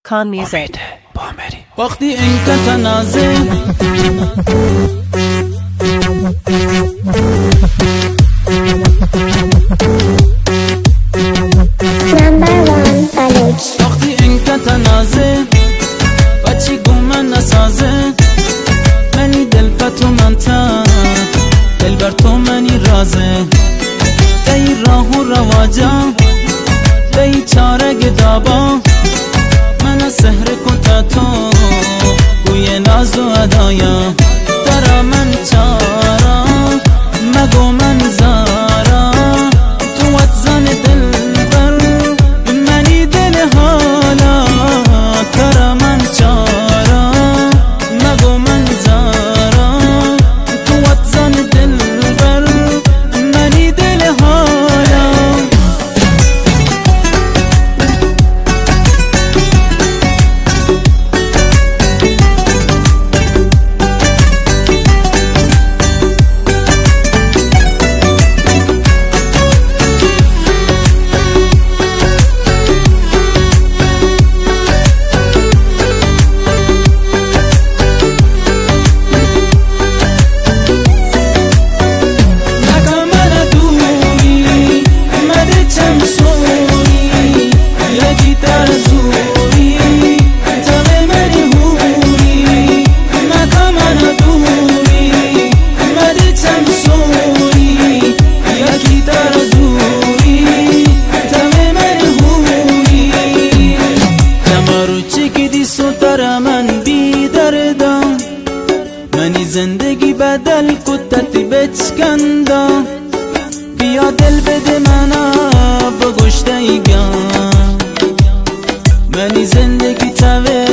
Khan Music. وقتی این که تنازه وقتی این که تنازه بچی گومن نسازه منی دل پتو منتا دل بر تو منی رازه دی راه و رواجا دی چاره گدابا من سحر کتا تو گوی ناز و ادایا ترا من چارا مگو من زارا تو وطزن دل بر منی دل حالا ترا من چارا مگو من زارا تو وطزن دل بر منی دل حالا منی زندگی بدل کتتی بچکندا بیا دل بده منا بگشته ایگم منی زندگی تاوه